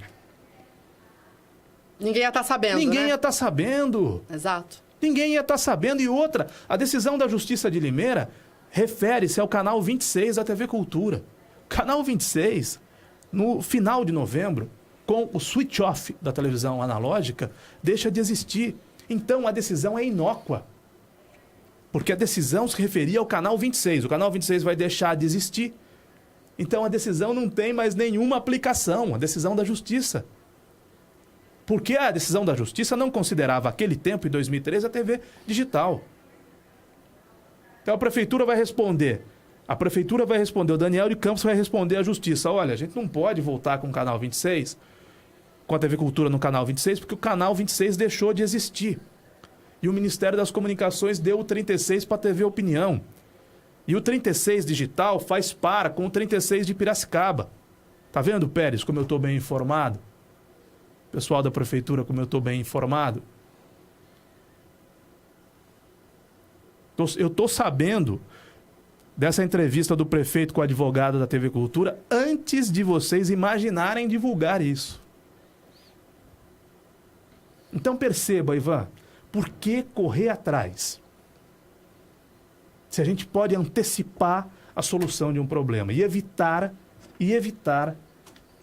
Ninguém ia estar sabendo, Ninguém ia estar sabendo. Exato. Ninguém ia estar sabendo. E outra, a decisão da Justiça de Limeira refere-se ao canal 26 da TV Cultura. Canal 26, no final de novembro, com o switch off da televisão analógica, deixa de existir. Então, a decisão é inócua. Porque a decisão se referia ao canal 26. O canal 26 vai deixar de existir. Então, a decisão não tem mais nenhuma aplicação, a decisão da Justiça. Porque a decisão da Justiça não considerava aquele tempo, em 2013, a TV digital. Então, a Prefeitura vai responder... o Daniel de Campos vai responder à Justiça. Olha, a gente não pode voltar com o Canal 26, com a TV Cultura no Canal 26, porque o Canal 26 deixou de existir. E o Ministério das Comunicações deu o 36 para a TV Opinião. E o 36 digital faz par com o 36 de Piracicaba. Tá vendo, Pérez, como eu estou bem informado? Pessoal da Prefeitura, como eu estou bem informado? Eu estou sabendo dessa entrevista do prefeito com o advogado da TV Cultura antes de vocês imaginarem divulgar isso. Então perceba, Ivan, por que correr atrás? Se a gente pode antecipar a solução de um problema e evitar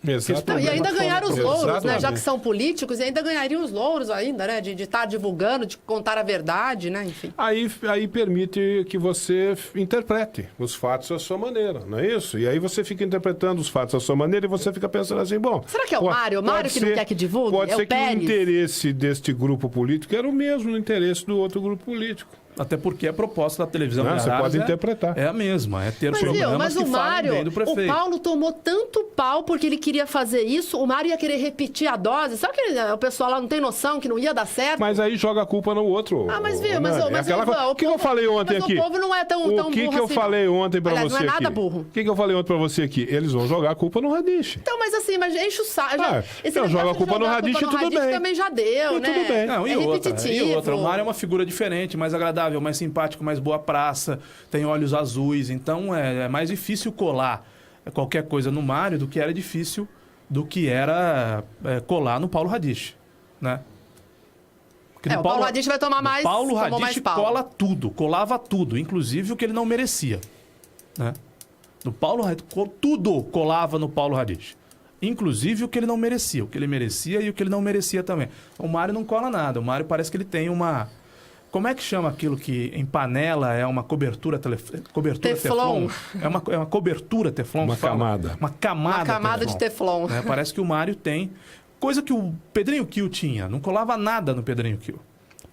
Exatamente. Não, e ainda ganharam os louros, né? Já que Exatamente. são políticos, e ainda ganhariam os louros ainda, né? De estar divulgando, de contar a verdade, né? Enfim. Aí permite que você interprete os fatos à sua maneira, não é isso? E aí você fica interpretando os fatos à sua maneira e você fica pensando assim, bom... Será que é o Mário? O Mário que não quer que divulgue? Pode É o ser que o Pérez? interesse deste grupo político era o mesmo interesse do outro grupo político. Até porque a proposta da televisão Não, e da você rádio pode interpretar. é a mesma, é ter Mas, programas mas que o falem Mário, bem do prefeito. o Paulo tomou tanto pau porque ele queria fazer isso, o Mário ia querer repetir a dose. Sabe que o pessoal lá não tem noção que não ia dar certo? Mas aí joga a culpa no outro. Ah, mas viu, Nani. mas Aquela Ivan, coisa- o O que eu povo- falei ontem mas aqui? o povo não é tão O burro que eu assim, falei não. ontem pra Aliás, você não é aqui? nada burro. O que eu falei ontem pra você aqui? Eles vão jogar a culpa no Radish. Então, mas assim, mas enche o saco. Esse eu negócio jogo a de culpa no jogar a Radish, culpa no tudo Radish bem. também já deu, E né? tudo bem. Não, é repetitivo. O Mário é uma figura diferente, mais agradável, mais simpático, mais boa praça, tem olhos azuis, então é mais difícil colar qualquer coisa no Mário do que era difícil do que era colar no Paulo Radish, né? Porque no O Paulo Radish vai tomar mais. no Paulo tomou Radish mais pau. colava tudo, inclusive o que ele não merecia, né? No Paulo Radish, tudo colava no Paulo Radish. Inclusive o que ele não merecia, o que ele merecia e o que ele não merecia também. O Mário não cola nada, o Mário parece que ele tem uma... Como é que chama aquilo que em panela é uma cobertura Teflon. É uma cobertura Teflon? Uma que fala? camada. Uma camada. Uma camada de Teflon. Né? Parece que o Mário tem. Coisa que o Pedrinho Kiel tinha. Não colava nada no Pedrinho Kiel.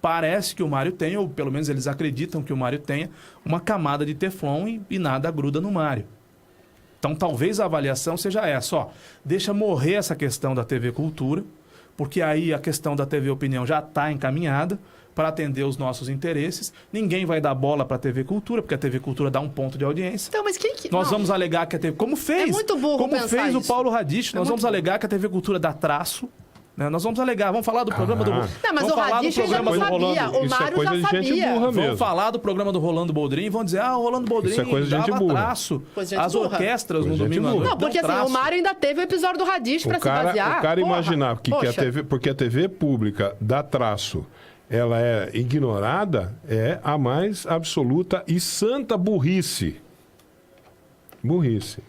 Parece que o Mário tem, ou pelo menos eles acreditam que o Mário tenha, uma camada de Teflon e nada gruda no Mário. Então talvez a avaliação seja essa. Ó, deixa morrer essa questão da TV Cultura, porque aí a questão da TV Opinião já está encaminhada para atender os nossos interesses. Ninguém vai dar bola para a TV Cultura, porque a TV Cultura dá um ponto de audiência. Então, mas quem que. Nós não. vamos alegar que a TV... Como fez? É muito burro Como pensar fez o isso. Paulo Radish. Nós vamos alegar que a TV Cultura dá traço. Né? Nós vamos alegar. Vamos falar do programa do... Não, mas vamos o falar do Radish já programa não do sabia. Rolando. O Isso é Mário coisa já de gente sabia. burra. Vamos mesmo. falar do programa do Rolando Boldrin e vão dizer, o Rolando Boldrin Isso é coisa de gente dava burra. traço. Coisa de gente As burra. orquestras Coisa no de gente domingo à burra. noite Não, porque dão assim, traço. o Mário ainda teve o episódio do Radish pra se basear. O cara Porra. imaginar que Poxa. porque a TV pública dá traço, ela é ignorada, é a mais absoluta e santa burrice. Burrice.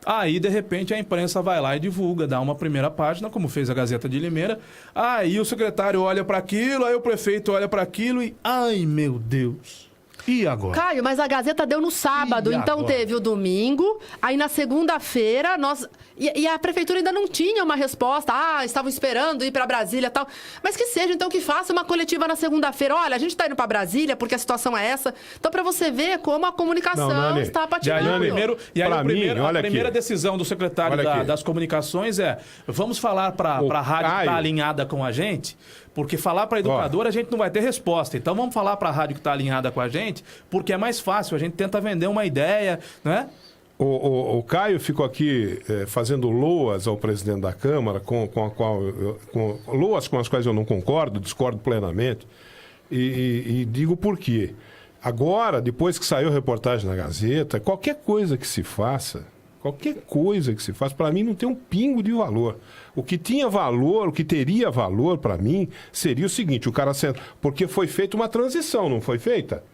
Aí, de repente, a imprensa vai lá e divulga, dá uma primeira página, como fez a Gazeta de Limeira. Aí o secretário olha para aquilo, aí o prefeito olha para aquilo e... Ai, meu Deus! E agora? Caio, mas a Gazeta deu no sábado, E então agora? teve o domingo, aí na segunda-feira nós... E a prefeitura ainda não tinha uma resposta. Ah, estavam esperando ir para Brasília e tal. Mas que seja, então, que faça uma coletiva na segunda-feira. Olha, a gente está indo para Brasília porque a situação é essa. Então, para você ver como a comunicação Não, Nani, está E aí, patinando. Pra mim, olha a primeira aqui. decisão do secretário Olha aqui. das comunicações é: vamos falar para O a rádio que Caio. está alinhada com a gente, porque falar para a educadora a gente não vai ter resposta. Então vamos falar para a rádio que está alinhada com a gente, porque é mais fácil, a gente tenta vender uma ideia, né? O Caio ficou aqui fazendo loas ao presidente da Câmara, com loas com as quais eu não concordo, discordo plenamente, e digo por quê. Agora, depois que saiu a reportagem na Gazeta, qualquer coisa que se faça, para mim não tem um pingo de valor. O que tinha valor, o que teria valor para mim, seria o seguinte, o cara senta, porque foi feita uma transição, não foi feita?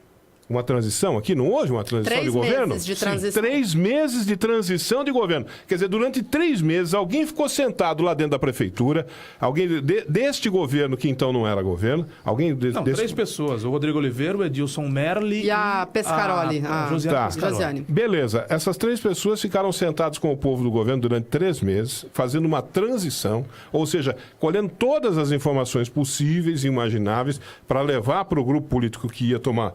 Uma transição aqui, não houve uma transição 3 de governo? meses de Sim, transição. 3 meses de transição de governo. Quer dizer, durante 3 meses, alguém ficou sentado lá dentro da prefeitura, alguém deste governo, que então não era governo, alguém Não, 3 pessoas: o Rodrigo Oliveira, o Edilson Merli E a Pescaroli, a a Josiane Tá. Pescaroli. Josiane. Beleza, essas 3 pessoas ficaram sentadas com o povo do governo durante 3 meses, fazendo uma transição, ou seja, colhendo todas as informações possíveis e imagináveis para levar para o grupo político que ia tomar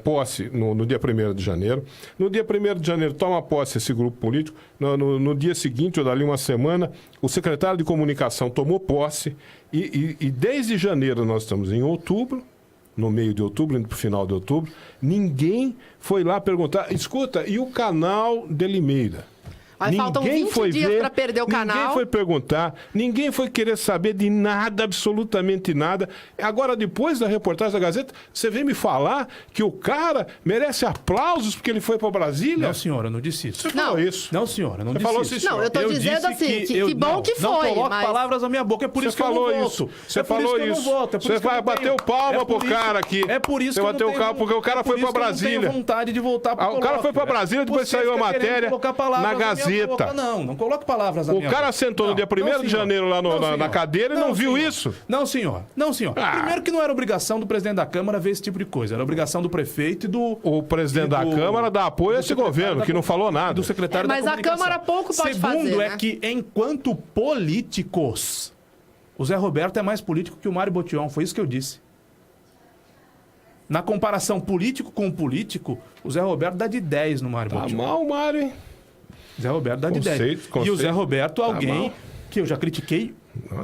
posse no dia 1º de janeiro. No dia 1º de janeiro toma posse esse grupo político. No dia seguinte, ou dali uma semana, o secretário de comunicação tomou posse e desde janeiro nós estamos em outubro, no meio de outubro, indo para o final de outubro, ninguém foi lá perguntar, escuta, e o canal de Limeira? Aí faltam 20 dias para perder o canal. Ninguém foi perguntar, ninguém foi querer saber de nada, absolutamente nada. Agora, depois da reportagem da Gazeta, você vem me falar que o cara merece aplausos porque ele foi para Brasília? Não, senhora, eu não disse isso. Você falou isso. Não, senhora, não Você disse falou isso. isso. Não, eu tô dizendo disse assim, que bom que Não foi, coloque mas... palavras na minha boca, é por Você isso que eu falou não isso. voto. Você É por falou isso que eu não isso. voto. É por Você isso que eu vai não bater tenho- o palma é por pro isso- cara aqui. É por isso Você que eu bateu não o carro tenho- porque o cara é foi por isso pra que eu não tenho Brasília. vontade de voltar pro O cara foi para coloque. Brasília, depois Você saiu a fica querendo matéria colocar palavras na minha Gazeta. Não coloque palavras na O minha cara boca. sentou no dia 1º de senhor. janeiro lá Não, na senhor. cadeira e não viu senhor. isso. Não, senhor. Não, senhor. Ah. Primeiro que não era obrigação do presidente da Câmara ver esse tipo de coisa. Era obrigação do prefeito e do... O presidente e da Câmara dá apoio a esse governo, que não falou nada. Do secretário da Mas a Comunicação. Câmara pouco pode Segundo fazer, é né? que, enquanto políticos, o Zé Roberto é mais político que o Mário Botion. Foi isso que eu disse. Na comparação político com político, o Zé Roberto dá de 10 no Mário Tá Botion. mal, Mário, hein? Zé Roberto dá de 10. E o Conceito. Zé Roberto, Tá alguém mal. que eu já critiquei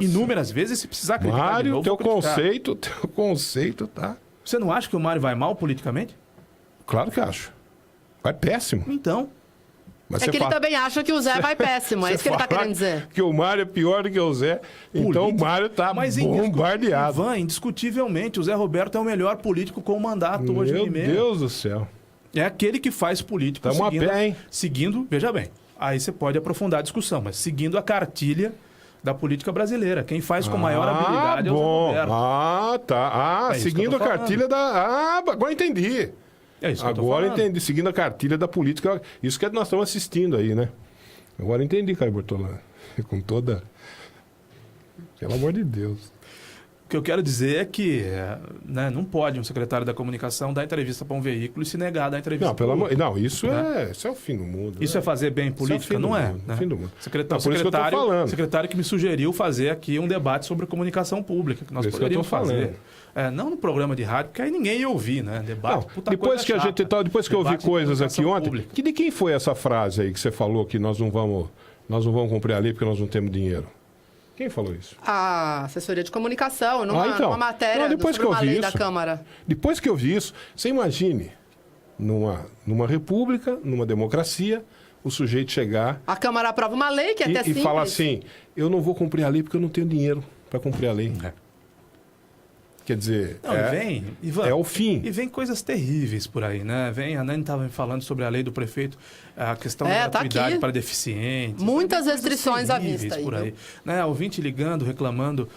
inúmeras vezes, se precisar criticar de Mário, novo, teu vou criticar. conceito tá... Você não acha que o Mário vai mal politicamente? Claro que acho. Vai péssimo. Então. Mas É você que ele fala- também acha que o Zé vai péssimo, é você isso que ele tá falar querendo dizer. Que o Mário é pior do que o Zé. Então o Político. Mário tá Mas bombardeado. Ivan, indiscutivelmente, o Zé Roberto é o melhor político com mandato hoje Meu em meio. Deus do céu. É aquele que faz política Tamo a pé, hein? seguindo, veja bem, aí você pode aprofundar a discussão, mas seguindo a cartilha da política brasileira. Quem faz com maior habilidade é o Zé bom. Roberto. Ah, tá. Ah, É isso que seguindo eu a tô falando. cartilha da... Ah, agora entendi. É isso que eu tô Agora falando. entendi. Seguindo a cartilha da política. Isso que nós estamos assistindo aí, né? Agora entendi, Caio Bortolano. Com toda... Pelo amor de Deus. O que eu quero dizer é que né, não pode um secretário da comunicação dar entrevista para um veículo e se negar a dar entrevista. Não, pelo pro amor... outro. Não, isso Né? é o fim do mundo. Isso né? é fazer bem Isso é o política? fim do Não é. mundo, Né? fim do mundo. Secretário, Não, por isso que eu tô falando. secretário que me sugeriu fazer aqui um debate sobre comunicação pública, que nós Por isso que eu tô poderíamos fazer. falando. Não no programa de rádio, porque aí ninguém ia ouvir, né? Debate, Não, puta depois coisa que a gente chata. depois que eu ouvi Debate de coisas aqui comunicação ontem, pública. que de quem foi essa frase aí que você falou que nós não vamos cumprir a lei porque nós não temos dinheiro? Quem falou isso? A assessoria de comunicação, numa, então. numa matéria Não, depois sobre que eu uma vi lei da isso. Câmara. Depois que eu vi isso, você imagine numa república, numa democracia, o sujeito chegar A Câmara aprova uma lei que é até e simples. falar assim: eu não vou cumprir a lei porque eu não tenho dinheiro para cumprir a lei. Quer dizer, Não, e vem, Ivan, é o fim. E vem coisas terríveis por aí, né? Vem, a Nani estava me falando sobre a lei do prefeito, a questão da tá gratuidade aqui. para deficientes. Muitas Vem coisas restrições à terríveis vista aí, por aí. viu? Né? Ouvinte ligando, reclamando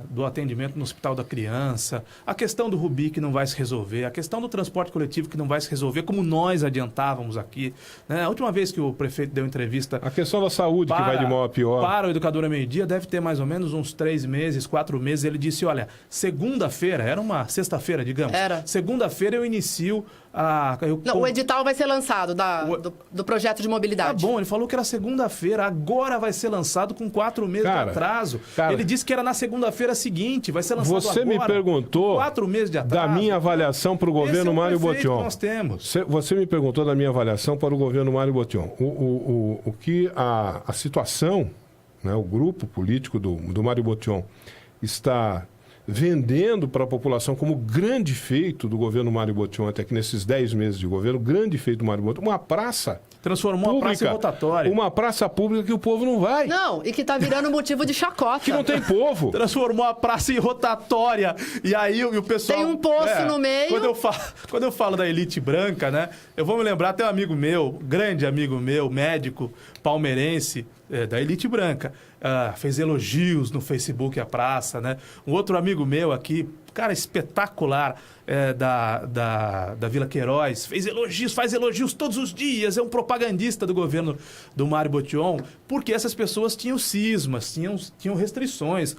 do atendimento no Hospital da Criança, a questão do Rubi que não vai se resolver, a questão do transporte coletivo que não vai se resolver, como nós adiantávamos aqui. Né? A última vez que o prefeito deu entrevista A questão da saúde que vai de mal a pior. para o Educador a Meio-Dia, deve ter mais ou menos uns 3 meses, 4 meses. Ele disse, olha, segunda-feira, era uma sexta-feira, digamos. Era. Segunda-feira eu inicio a... Não, o edital vai ser lançado do projeto de Tá mobilidade. bom, ele falou que era segunda-feira, agora vai ser lançado com 4 meses Cara, de atraso. cara, Ele disse que era na segunda-feira seguinte, vai ser lançado Você agora. me perguntou 4 meses de atraso. da minha avaliação para o Esse governo é o Mário prefeito que Botion. nós temos. Você me perguntou da minha avaliação para o governo Mário Botion. O que a situação, né, o grupo político do Mário Botion está vendendo para a população como grande feito do governo Mário Botion, até que nesses 10 meses de governo, grande feito do Mário Botion, uma praça Transformou a praça em pública, rotatória. uma praça pública que o povo não vai, Não, e que tá virando motivo de chacota. que não tem povo. Transformou a praça em rotatória. E aí o pessoal... Tem um poço no meio. Quando eu falo da elite branca, né? Eu vou me lembrar, tem um amigo meu, grande amigo meu, médico, palmeirense, da elite branca. Fez elogios no Facebook à praça, né? Um outro amigo meu aqui, cara espetacular, da Vila Queiroz, faz elogios todos os dias, é um propagandista do governo do Mário Botion, porque essas pessoas tinham cismas, tinham restrições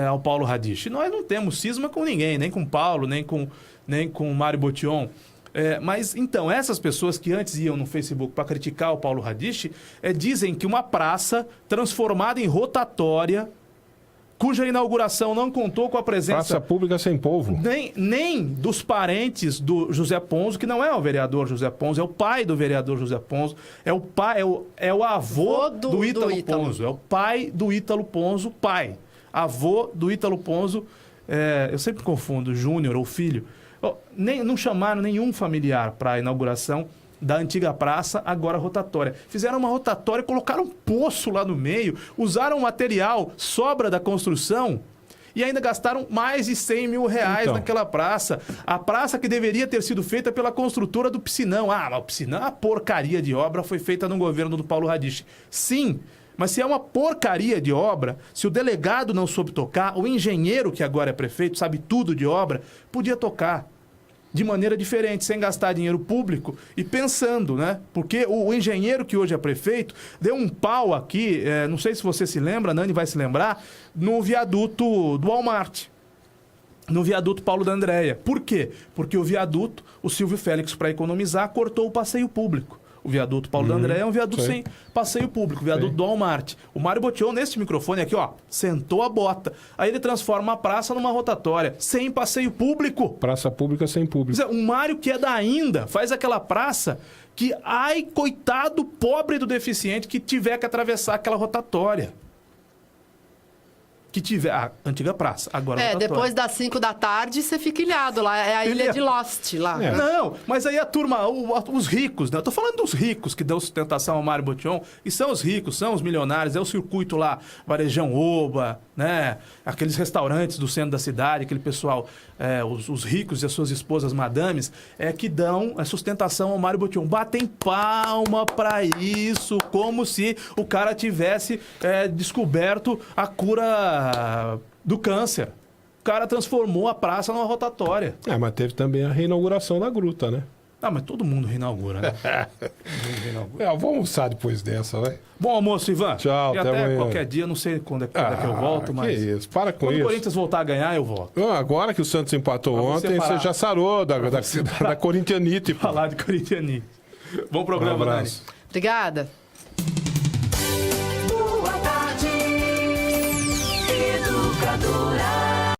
ao Paulo Radiche. Nós não temos cisma com ninguém, nem com Paulo, nem com o Mário Botion. Mas, então, essas pessoas que antes iam no Facebook para criticar o Paulo Radiche, dizem que uma praça transformada em rotatória, cuja inauguração não contou com a presença Praça pública sem povo. nem dos parentes do José Ponzo, que não é o vereador José Ponzo, é o pai do vereador José Ponzo, é o avô do Ítalo Ponzo, é o pai do Ítalo Ponzo, pai. Avô do Ítalo Ponzo, eu sempre confundo, júnior ou filho. Não chamaram nenhum familiar para a inauguração da antiga praça, agora rotatória. Fizeram uma rotatória, colocaram um poço lá no meio, usaram material, sobra da construção, e ainda gastaram mais de 100 mil reais Então. naquela praça. A praça que deveria ter sido feita pela construtora do Piscinão. Mas o Piscinão, a porcaria de obra, foi feita no governo do Paulo Radiche. Sim, mas se é uma porcaria de obra, se o delegado não soube tocar, o engenheiro, que agora é prefeito, sabe tudo de obra, podia tocar. de maneira diferente, sem gastar dinheiro público e pensando, né? Porque o engenheiro que hoje é prefeito deu um pau aqui, não sei se você se lembra, a Nani vai se lembrar, no viaduto do Walmart. No viaduto Paulo da Andréia. Por quê? Porque o viaduto, o Silvio Félix, para economizar, cortou o passeio público. O viaduto Paulo da Andréia é um viaduto sem passeio público, o viaduto do Walmart. O Mário Botion, nesse microfone aqui, ó, sentou a bota. Aí ele transforma a praça numa rotatória, sem passeio público. Praça pública sem público. O Mário, que é da Ainda, faz aquela praça que, ai, coitado, pobre do deficiente que tiver que atravessar aquela rotatória. Que tiver a antiga praça, agora rotatória. Depois das 5 da tarde, você fica ilhado lá. É a ilha de Lost lá. Não, mas aí a turma, os ricos, né? Eu tô falando dos ricos que dão sustentação ao Mário Botion, e são os ricos, são os milionários, é o circuito lá, Varejão Oba, né? Aqueles restaurantes do centro da cidade, aquele pessoal, os ricos e as suas esposas madames, que dão a sustentação ao Mário Botion. Batem palma pra isso, como se o cara tivesse descoberto a cura do câncer. O cara transformou a praça numa rotatória. Mas teve também a reinauguração da gruta, né? Mas todo mundo reinaugura, né? Vamos almoçar depois dessa, vai. Bom almoço, Ivan. Tchau, e até até amanhã. qualquer dia, não sei quando é que eu volto, mas... Que isso, para com Quando isso. o Corinthians voltar a ganhar, eu volto. Agora que o Santos empatou Pra você ontem, parar. você já sarou da corintianite. pô. Falar de Corinthians. Bom programa, Um Nani. abraço. Obrigada. Boa tarde, educadora.